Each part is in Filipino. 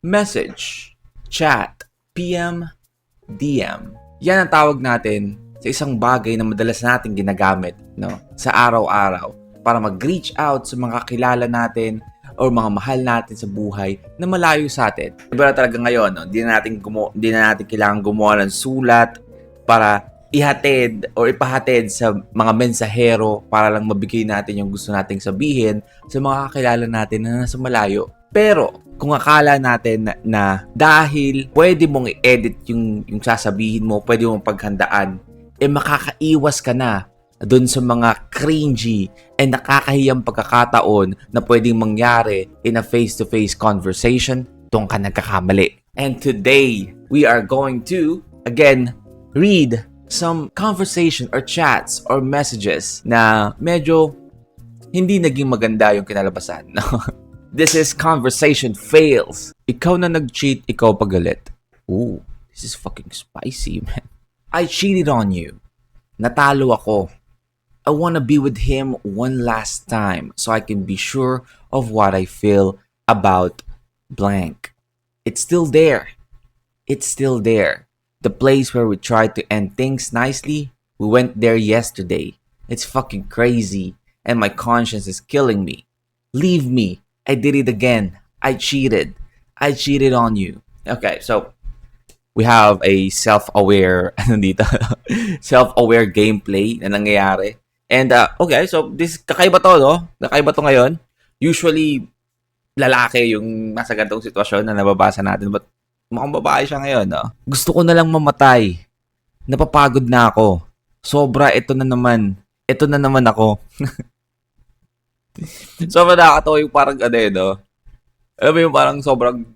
message, chat, PM, DM. Yan ang tawag natin sa isang bagay na madalas nating ginagamit, no, sa araw-araw para mag-reach out sa mga kakilala natin or mga mahal natin sa buhay na malayo sa atin. Pero talaga ngayon, no, di na natin kailangan gumawa ng sulat para ihatid o ipahatid sa mga mensahero para lang mabigay natin yung gusto nating sabihin sa mga kakilala natin na nasa malayo. Pero kung akala natin na dahil pwede mong i-edit yung sasabihin mo, pwede mong paghandaan, makakaiwas ka na dun sa mga cringy and nakakahiyang pagkakataon na pwedeng mangyari in a face-to-face conversation, doon ka nagkakamali. And today, we are going to, again, read some conversation or chats or messages na medyo hindi naging maganda yung kinalabasan. No? This is conversation fails. Ikaw na nag-cheat, ikaw pagalit. Ooh, this is fucking spicy, man. I cheated on you. Natalo ako. I wanna be with him one last time so I can be sure of what I feel about blank. It's still there. It's still there. The place where we tried to end things nicely, we went there yesterday. It's fucking crazy, and my conscience is killing me. Leave me. I did it again. I cheated. I cheated on you. Okay, so we have a self-aware self-aware gameplay na nangyayari. And okay, so this kakaiba to, no? Kakaiba to ngayon. Usually lalaki yung nasa ganitong sitwasyon na nababasa natin, but mukhang babae siya ngayon, no? Gusto ko na lang mamatay. Napapagod na ako. Sobra, ito na naman. Ito na naman ako. Sobrang nakakatawa yung parang no? Alam mo yung parang sobrang...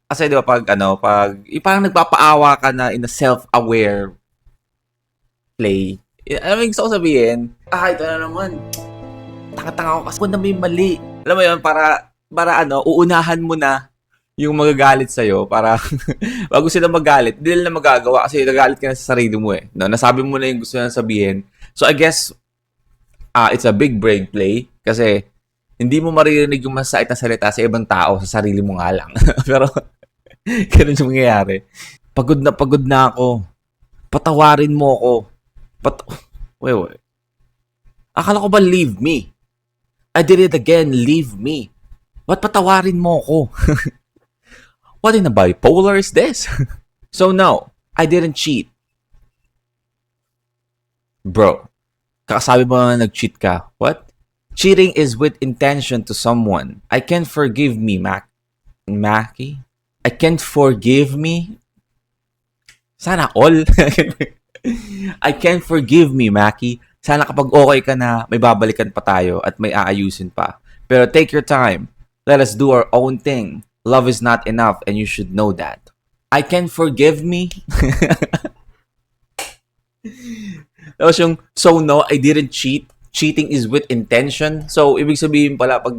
Kasi di ba yung parang nagpapaawa ka na in a self-aware play. Alam mo yung gusto ko sabihin? Ito na naman. Tanga-tanga ako kasi kung na may mali. Alam mo yun, para uunahan mo na yung magagalit sa'yo para bago sila magalit, hindi nila magagawa kasi nagalit ka na sa sarili mo No? Nasabi mo na yung gusto na sabihin. So I guess, it's a big brain play kasi hindi mo maririnig yung masait na salita sa ibang tao, sa sarili mo nga lang. Pero, ganun yung mangyayari. Pagod na ako. Patawarin mo ako. Wait. Akala ko ba leave me? I did it again, leave me. Ba't patawarin mo ako? What in a bipolar is this? So no, I didn't cheat. Bro, kakasabi mo na nag-cheat ka. What? Cheating is with intention to someone. I can't forgive me, Mackie? I can't forgive me? Sana all. I can't forgive me, Mackie. Sana kapag okay ka na, may babalikan pa tayo at may aayusin pa. Pero take your time. Let us do our own thing. Love is not enough and you should know that. I can forgive me. Tapos yung, so no, I didn't cheat. Cheating is with intention. So, ibig sabihin pala pag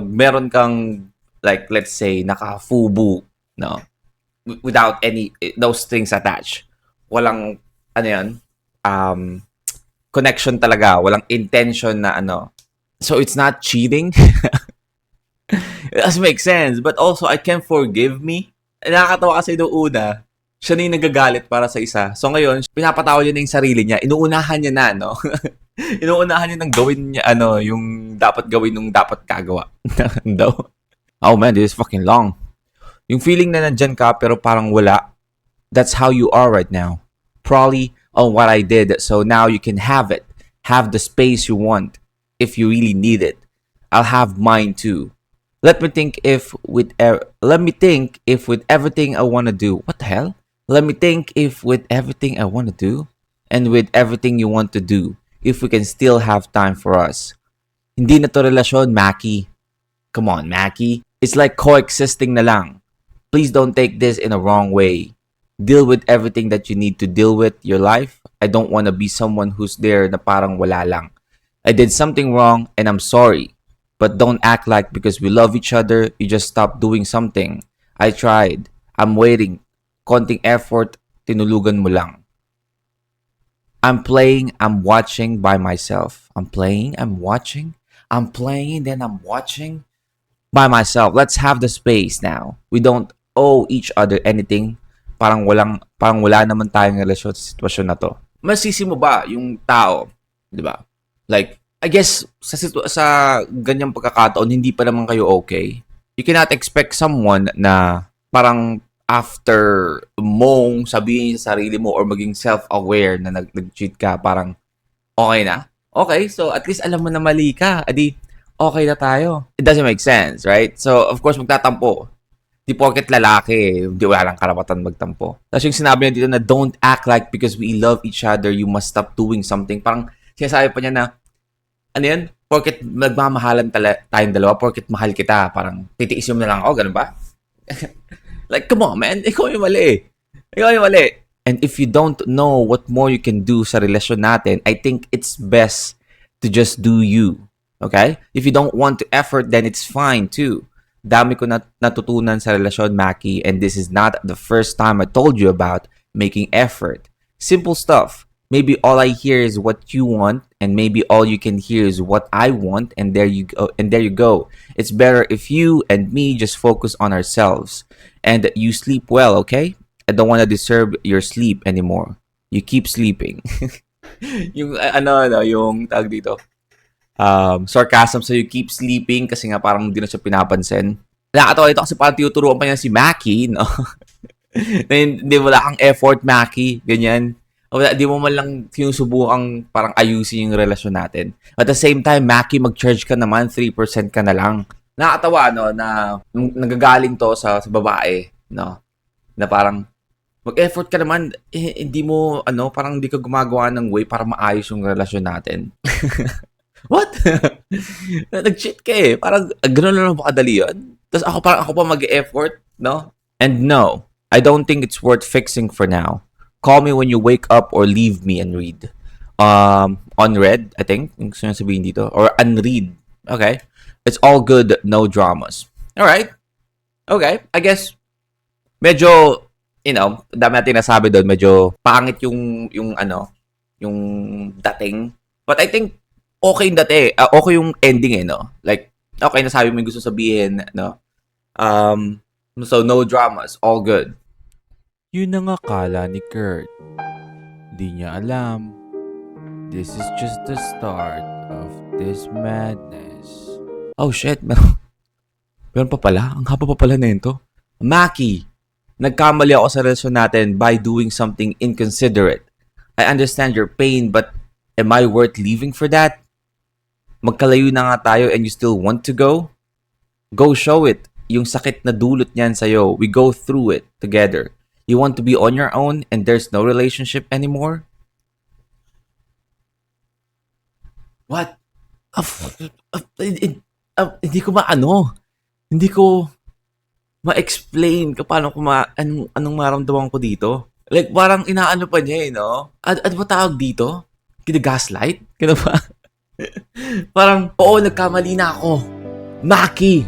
meron kang, like, let's say, naka-fubu, no? Without any, those strings attached. Walang, connection talaga. Walang intention na So, it's not cheating. It doesn't make sense. But also, I can't forgive me. Nakakatawa kasi doon una, siya na yung nagagalit para sa isa. So ngayon, pinapatawa niya na yung sarili niya. Inuunahan niya na, no? Inuunahan niya nang gawin niya, yung dapat gawin nung dapat kagawa. Daw. Oh man, this is fucking long. Yung feeling na nandyan ka, pero parang wala. That's how you are right now. Probably on what I did. So now you can have it. Have the space you want. If you really need it. I'll have mine too. Let me think if with everything I want to do. What the hell? Let me think if with everything I want to do and with everything you want to do, if we can still have time for us. Hindi na to relasyon, Mackie. Come on, Mackie. It's like coexisting na lang. Please don't take this in a wrong way. Deal with everything that you need to deal with your life. I don't want to be someone who's there na parang wala lang. I did something wrong and I'm sorry. But don't act like because we love each other, you just stop doing something. I tried. I'm waiting. Konting effort, tinulugan mo lang. I'm playing, I'm watching by myself. I'm playing, I'm watching. I'm playing, then I'm watching. by myself. Let's have the space now. We don't owe each other anything. Parang wala naman tayong relasyon sa sitwasyon na to. Masisi mo ba yung tao, 'di ba? Like, I guess sa ganyang pagkakataon hindi pa naman kayo okay. You cannot expect someone na parang after mong sabihin sa sarili mo or maging self-aware na nag-cheat ka, parang okay na. Okay, so at least alam mo na mali ka. Adi, okay na tayo. It doesn't make sense, right? So, of course, magtatampo. Di porket lalaki, di wala lang karapatan magtampo. Tapos yung sinabi niya dito na don't act like because we love each other, you must stop doing something. Parang sinasabi pa niya na, ano yan? Porket nagmamahalan tayong dalawa, porket mahal kita, parang titiisin mo na lang ako, ganun ba? Like, come on, man. Ikaw yung mali. Ikaw yung mali. And if you don't know what more you can do sa relasyon natin, I think it's best to just do you. Okay? If you don't want to effort, then it's fine too. Dami ko natutunan sa relasyon, Maki, and this is not the first time I told you about making effort. Simple stuff. Maybe all I hear is what you want, and maybe all you can hear is what I want, and there you go. And there you go. It's better if you and me just focus on ourselves, and you sleep well. Okay? I don't want to disturb your sleep anymore. You keep sleeping. Yung yung tag dito. Sarcasm, so you keep sleeping kasi nga parang hindi na siya pinapansin. Nakakatawa ito kasi parang tinuturuan pa niya si Maki, no? Na hindi wala kang effort, Maki. Ganyan. Wala, di mo man lang sinusubukang parang ayusin yung relasyon natin. At the same time, Maki, mag-charge ka naman, 3% ka na lang. Nakakatawa, no, na nagagaling to sa babae, no? Na parang, mag-effort ka naman, hindi mo, parang hindi ka gumagawa ng way para maayos yung relasyon natin. What? Nag-cheat ka eh. Parang, gano'n lang ba kadali yun? Tapos ako pa mag-effort, no? And no, I don't think it's worth fixing for now. Call me when you wake up or leave me and read. Unread, I think. Yung gusto nyo sabihin dito. Or unread. Okay. It's all good, no dramas. Alright. Okay. I guess, medyo, dami natin nasabi doon, medyo pangit yung dating. But I think, okay yung dati. Okay yung ending eh, no? Like, okay, nasabi mo yung gusto sabihin, no? So, no dramas. All good. Yun ang akala ni Kurt. Di niya alam. This is just the start of this madness. Oh shit, meron pa pala? Ang haba pa pala na ito. Maki, nagkamali ako sa relasyon natin by doing something inconsiderate. I understand your pain, but am I worth leaving for that? Magkalayo na nga tayo and you still want to go? Go show it. Yung sakit na dulot niyan sa'yo, we go through it together. You want to be on your own and there's no relationship anymore? What? Hindi ko hindi ko ma-explain kung paano anong maramdaman ko dito. Like, parang inaano pa niya eh, no? Ano ba tawag dito? Kina-gaslight? Kaya ba? Parang, oo, nagkamali na ako. Maki!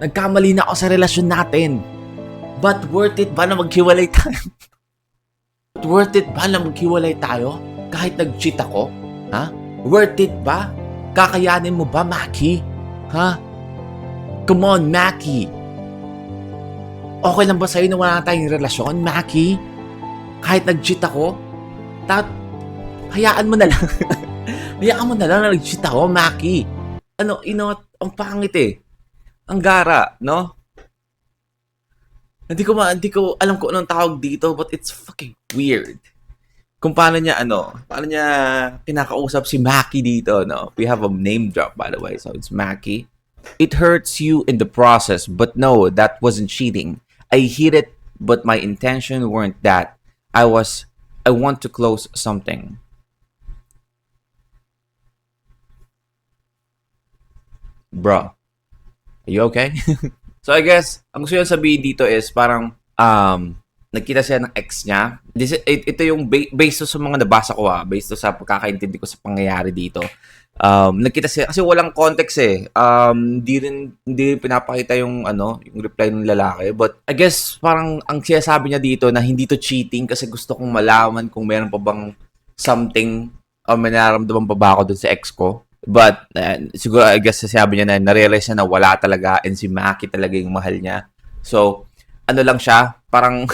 Nagkamali na ako sa relasyon natin. But worth it ba na maghiwalay tayo? Worth it ba na maghiwalay tayo? Kahit nag-cheat ako? Ha? Worth it ba? Kakayanin mo ba, Maki? Ha? Come on, Maki. Okay lang ba sa'yo na wala tayong relasyon, Maki? Kahit nag-cheat ako? Hayaan mo na lang. Hayaan mo na lang na nag-cheat ako, Maki. Ang pangit eh. Ang gara, no? Hindi ko alam kung anong tawag dito, but it's fucking weird. Kung paano niya kinakausap si Maki dito, no? We have a name drop, by the way, so it's Maki. It hurts you in the process, but no, that wasn't cheating. I hid it, but my intention weren't that. I want to close something. Bro, are you okay? So I guess, ang gusto niya sabihin dito is parang nagkita siya ng ex niya. Ito yung based sa mga nabasa ko based sa pagkakaintindi ko sa pangyayari dito. Nagkita siya kasi walang context eh. Hindi pinapakita yung reply ng lalaki. But I guess parang ang sinasabi niya dito na hindi to cheating kasi gusto kong malaman kung meron pa bang something o may nararamdaman pa ba ako dun sa ex ko. But, siguro, I guess, sabi niya na narealize niya na wala talaga and si Maki talaga yung mahal niya. So, ano lang siya, parang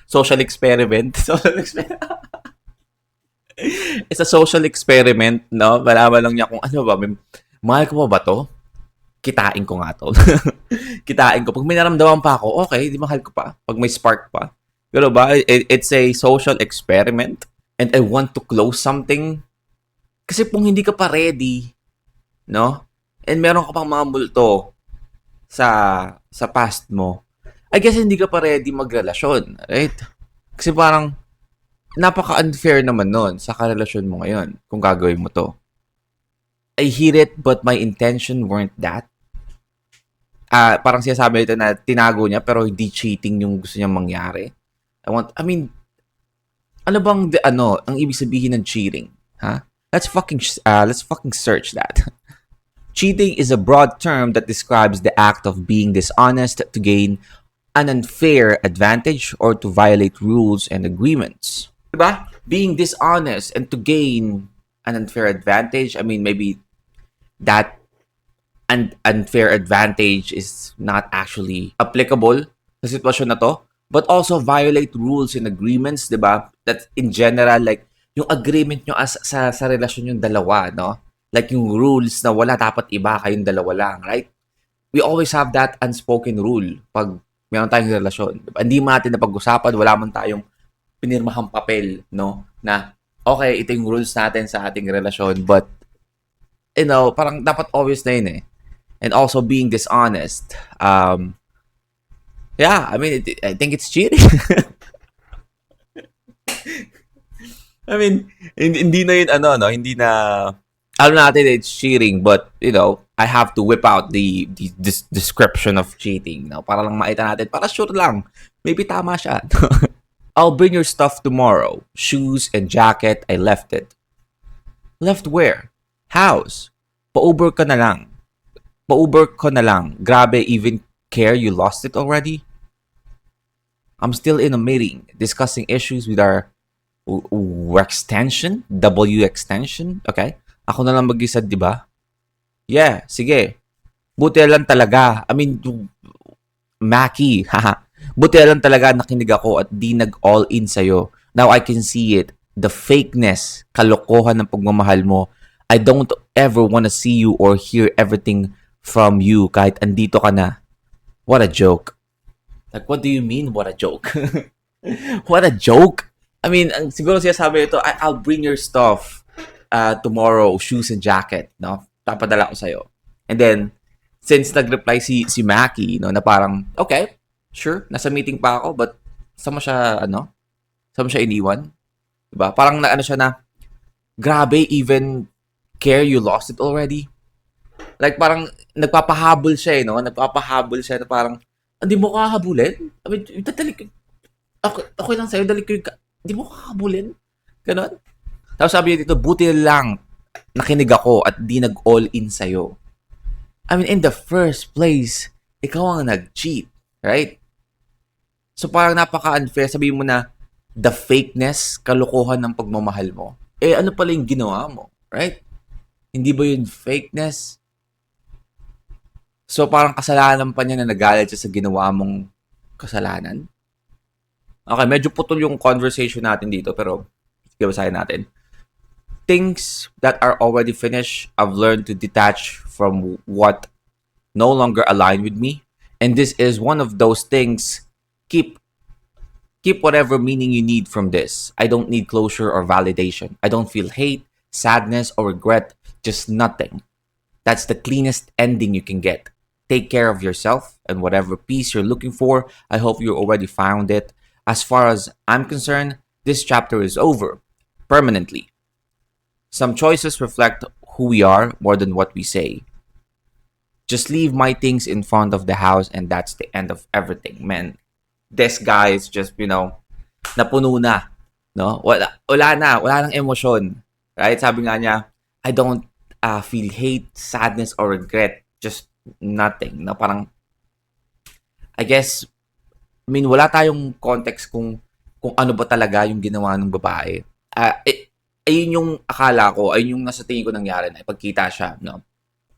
social experiment. Social experiment. It's a social experiment, no? Malaman lang niya kung ano ba, mahal ko ba to? Kitain ko nga to. Kitain ko. Pag may naramdaman pa ako, okay, di mahal ko pa. Pag may spark pa. Pero ba, it's a social experiment and I want to close something. Kasi kung hindi ka pa ready, no? And meron ka pang mga multo sa past mo, I guess hindi ka pa ready magrelasyon, right? Kasi parang napaka-unfair naman nun sa karelasyon mo ngayon kung gagawin mo to. I hear it, but my intention weren't that. Parang sinasabi nito na tinago niya pero hindi cheating yung gusto niyang mangyari. I mean, ano bang ang ibig sabihin ng cheating? Ha? Let's fucking search that. Cheating is a broad term that describes the act of being dishonest to gain an unfair advantage or to violate rules and agreements. Diba? Being dishonest and to gain an unfair advantage, I mean, maybe that unfair advantage is not actually applicable sa sitwasyon na to, but also violate rules and agreements, diba? That in general, like, yung agreement nyo sa relasyon yung dalawa, no? Like yung rules na wala dapat iba, kayong dalawa lang, right? We always have that unspoken rule pag meron tayong relasyon. Diba? Hindi mo natin napag-usapan, wala man tayong pinirmahang papel, no? Na, okay, ito yung rules natin sa ating relasyon, but, you know, parang dapat obvious na yun eh. And also being dishonest. Yeah, I mean, I think it's cheating. I mean, hindi na yun, hindi na, alam natin it's cheating, but, you know, I have to whip out the description of cheating, no? Para lang maita natin, para sure lang, maybe tama siya. I'll bring your stuff tomorrow. Shoes and jacket, I left it. Left where? House. Pa-Uber ka na lang. Pa-Uber ko na lang. Grabe, even care you lost it already? I'm still in a meeting discussing issues with our extension, W extension. Okay? Ako na lang mag-isa, di ba? Yeah, sige. Buti lang talaga. I mean, Maki, haha. Buti lang talaga nakinig ako at di nag-all in sa'yo. Now I can see it. The fakeness, kalokohan ng pagmamahal mo. I don't ever wanna see you or hear everything from you kahit andito ka na. What a joke. Like, what do you mean, what a joke? What a joke? I mean, siguro siya sabi ito, I'll bring your stuff tomorrow, shoes and jacket, no? Papadala ko sa'yo. And then, since nag-reply si Maki, no, na parang, okay, sure, nasa meeting pa ako, but saan mo siya iniwan? Diba? Parang na siya na, grabe, even care you lost it already. Like, parang nagpapahabol siya, no? Nagpapahabol siya na parang, hindi mo kahabulin? I mean, okay lang sa'yo, dali ko yung, hindi mo kahabulin? Ganon? Tapos sabi niya dito, buti lang nakinig ako at di nag-all in sa'yo. I mean, in the first place, ikaw ang nag-cheat, right? So parang napaka-unfair. Sabihin mo na, the fakeness, kalokohan ng pagmamahal mo. Eh, ano pala yung ginawa mo, right? Hindi ba yun fakeness? So parang kasalanan pa niya na nagalit siya sa ginawa mong kasalanan. Okay, medyo putol yung conversation natin dito, pero sige, basahin natin. Things that are already finished, I've learned to detach from what no longer align with me. And this is one of those things. Keep whatever meaning you need from this. I don't need closure or validation. I don't feel hate, sadness, or regret. Just nothing. That's the cleanest ending you can get. Take care of yourself and whatever peace you're looking for, I hope you already found it. As far as I'm concerned, this chapter is over. Permanently. Some choices reflect who we are more than what we say. Just leave my things in front of the house and that's the end of everything, man. This guy is just, napuno na. No? Wala nang emosyon. Right? Sabi nga niya, I don't feel hate, sadness, or regret. Just nothing. Na parang, I guess, wala tayong context kung ano ba talaga yung ginawa ng babae. ayun yung akala ko, ayun yung nasa tingin ko nangyari na ipagkita siya, no?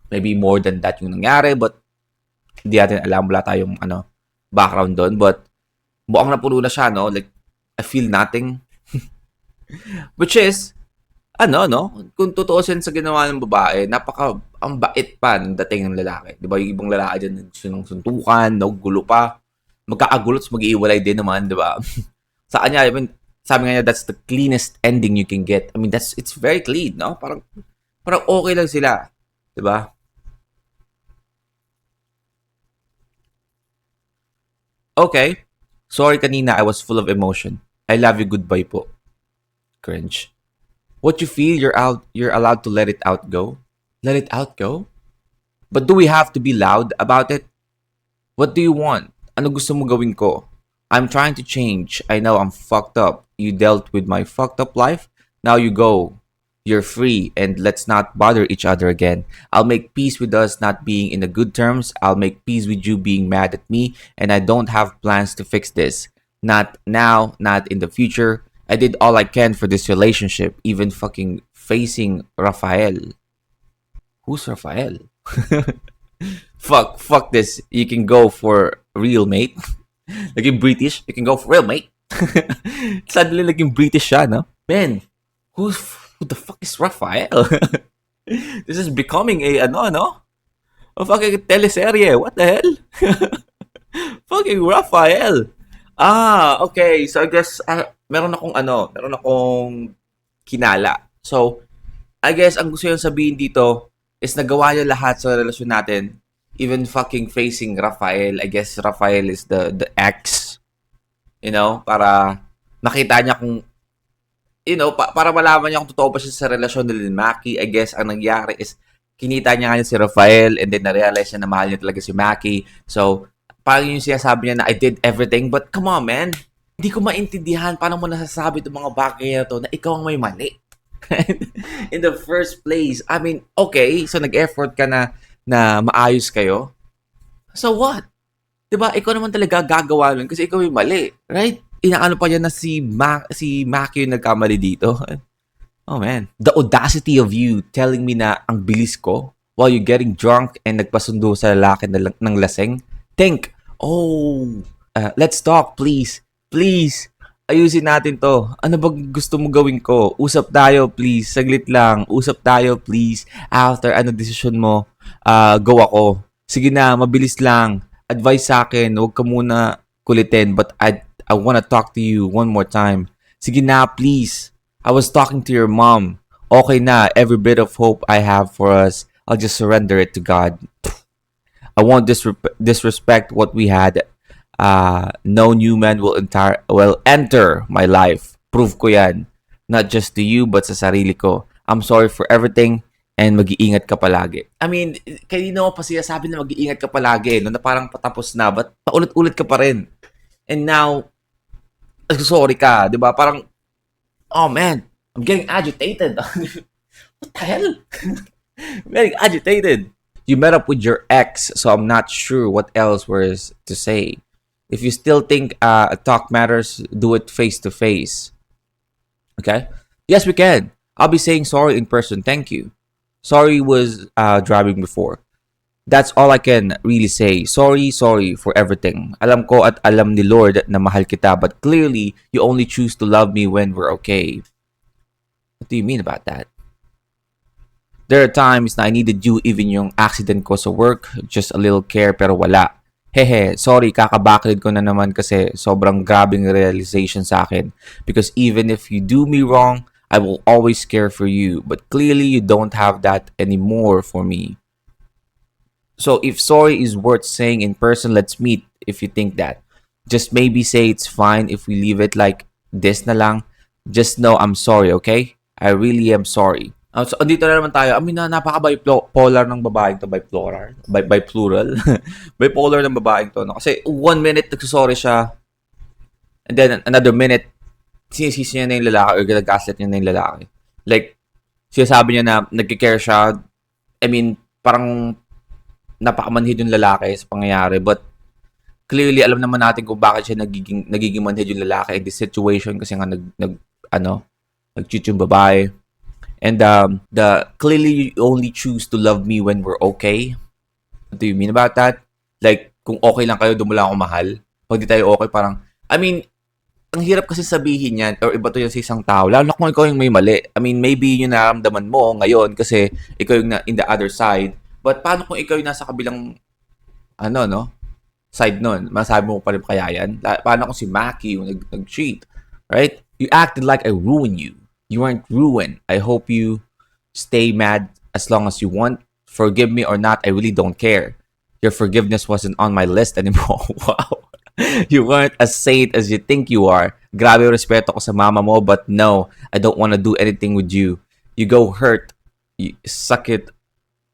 Maybe more than that yung nangyari, but hindi natin alam, wala tayong background doon, but mukhang napuno na siya, no? Like, I feel nothing. Which is, no? Kung tutuusin sa ginawa ng babae, ang bait pa ng dating ng lalaki. Di ba? Yung ibang lalaki dyan, gusto ng suntukan, gulo pa. Magkakagulot, mag-iiwalay din naman, di ba? Sa kanya, I mean, sabi nga niya, that's the cleanest ending you can get. I mean, it's very clean, no? Parang okay lang sila. Di ba? Okay. Sorry kanina, I was full of emotion. I love you, goodbye po. Cringe. What you feel, you're allowed to let it out go. Let it out go? But do we have to be loud about it? What do you want? Ano gusto mo gawin ko? I'm trying to change. I know I'm fucked up. You dealt with my fucked up life. Now you go. You're free and let's not bother each other again. I'll make peace with us not being in the good terms. I'll make peace with you being mad at me and I don't have plans to fix this. Not now, not in the future. I did all I can for this relationship, even fucking facing Rafael. Who's Rafael? Fuck this. You can go for real, mate. Naging British, you can go for real, mate. Suddenly naging British siya, no? Man, who the fuck is Rafael? This is becoming a fucking teleserye. What the hell? Fucking Rafael. Okay. So I guess meron akong kinala. So I guess ang gusto yung sabihin dito is nagawa niya lahat sa relasyon natin. Even fucking facing Rafael. I guess Rafael is the ex. Para makita niya kung para malaman niya kung totoo ba siya sa relasyon ni Maki. I guess ang nangyari is kinita niya nga si Rafael and then na-realize niya na mahal niya talaga si Maki. So, parang yung sinasabi niya na I did everything. But come on, man. Hindi ko maintindihan paano mo nasasabi itong mga bagay na to na ikaw ang may mali. In the first place. I mean, okay. So, nag-effort ka na maayos kayo. So what? Diba? Ikaw naman talaga gagawa nun kasi ikaw yung mali. Right? Inaano pa niya na si Maki yung nagkamali dito. Oh man. The audacity of you telling me na ang bilis ko while you're getting drunk and nagpasundo sa lalaki ng laseng. Think. Let's talk, please. Please. Ayusin natin to. Ano ba gusto mo gawin ko? Usap tayo, please. Saglit lang. Usap tayo, please. After decision mo, go ako. Sige na, mabilis lang. Advice sa akin, huwag ka muna kulitin. But I wanna talk to you one more time. Sige na, please. I was talking to your mom. Okay na, every bit of hope I have for us, I'll just surrender it to God. I won't disrespect what we had. No new man will enter my life. Proof ko yan. Not just to you, but sa sarili ko. I'm sorry for everything and mag-iingat ka palagi. I mean, kanino pa siya sabi na mag-iingat ka palagi, no? Na parang patapos na, but paulit-ulit ka pa rin. And now, sorry ka, di ba? Parang, oh man, I'm getting agitated. What the hell? I'm getting agitated. You met up with your ex, so I'm not sure what else was to say. If you still think a talk matters, do it face to face. Okay? Yes, we can. I'll be saying sorry in person. Thank you. Sorry was driving before. That's all I can really say. Sorry for everything. Alam ko at alam ni Lord na mahal kita, but clearly you only choose to love me when we're okay. What do you mean about that? There are times na I needed you, even yung accident ko sa work, just a little care pero wala. Hehe, sorry, kakabacklit ko na naman kasi sobrang grabing realization sa akin. Because even if you do me wrong, I will always care for you. But clearly, you don't have that anymore for me. So if sorry is worth saying in person, let's meet if you think that. Just maybe say it's fine if we leave it like this na lang. Just know I'm sorry, okay? I really am sorry. So, andito na naman tayo. I mean, napaka-bipolar ng babaeng to. Bipolar? By plural? Bipolar ng babaeng to. No? Kasi 1 minute nagsusorry siya. And then another minute, sinisisi niya na yung lalaki or ginagaslit niya na yung lalaki. Like, sinasabi niya na nagkikare siya. I mean, parang napakamanhid yung lalaki sa pangyayari. But clearly, alam naman natin kung bakit siya nagiging manhid yung lalaki in this situation kasi nga nag-cheat yung babae. And the clearly you only choose to love me when we're okay. What do you mean about that? Like, kung okay lang kayo, doon mo lang ako mahal. Pag di tayo okay, parang, I mean, ang hirap kasi sabihin yan, or iba to yung sa isang tao, lalo na kung ikaw yung may mali. I mean, maybe yung nararamdaman mo ngayon kasi ikaw yung in the other side. But paano kung ikaw yung nasa kabilang, side nun? Masabi mo pa rin kaya yan? Paano kung si Maki yung nag-cheat? Right? You acted like I ruined you. You weren't ruined. I hope you stay mad as long as you want. Forgive me or not, I really don't care. Your forgiveness wasn't on my list anymore. Wow. You weren't as saint as you think you are. Grabe yung respeto ko sa mama mo, but no, I don't want to do anything with you. You go hurt. You suck it.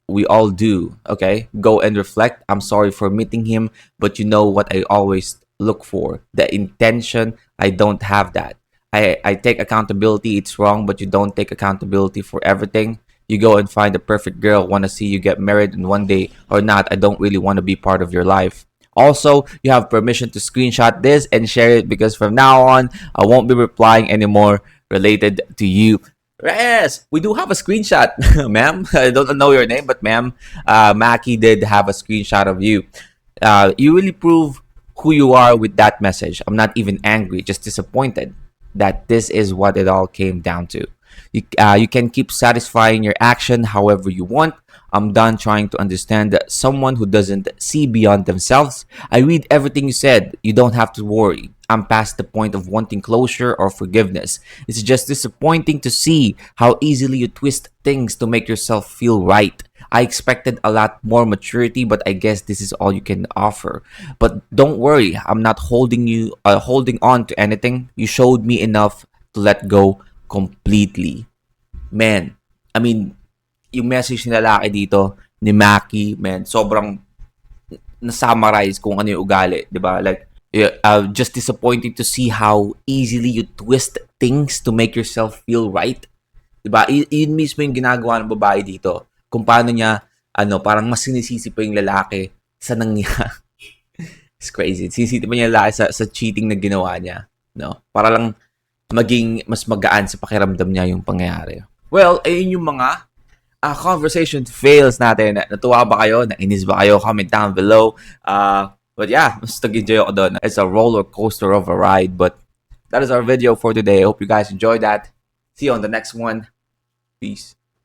We all do, okay? Go and reflect. I'm sorry for meeting him, but you know what I always look for. The intention, I don't have that. I take accountability, it's wrong, but you don't take accountability for everything. You go and find the perfect girl, want to see you get married in one day or not. I don't really want to be part of your life. Also, you have permission to screenshot this and share it because from now on, I won't be replying anymore related to you. Yes, we do have a screenshot, ma'am. I don't know your name, but ma'am, Maki did have a screenshot of you. You really prove who you are with that message. I'm not even angry, just disappointed that this is what it all came down to. You can keep satisfying your action however you want. I'm done trying to understand that someone who doesn't see beyond themselves. I read everything you said. You don't have to worry. I'm past the point of wanting closure or forgiveness. It's just disappointing to see how easily you twist things to make yourself feel right. I expected a lot more maturity, but I guess this is all you can offer. But don't worry, I'm not holding on to anything. You showed me enough to let go completely. Man, I mean, yung message ni lalaki dito, ni Maki, man, sobrang na-summarize kung ano yung ugali, di ba? Like, just disappointing to see how easily you twist things to make yourself feel right. Di ba? Yun mismo yung ginagawa ng babae dito. Kung paano niya, parang mas sinisisi pa yung lalaki sa nangyari. It's crazy. Sinisisi pa niya lalaki sa cheating na ginawa niya. No? Para lang maging mas magaan sa pakiramdam niya yung pangyayari. Well, ayun yung mga conversation fails natin. Natuwa ba kayo? Nainis ba kayo? Comment down below. But yeah, mas nag-enjoy ako doon. It's a roller coaster of a ride. But that is our video for today. I hope you guys enjoyed that. See you on the next one. Peace.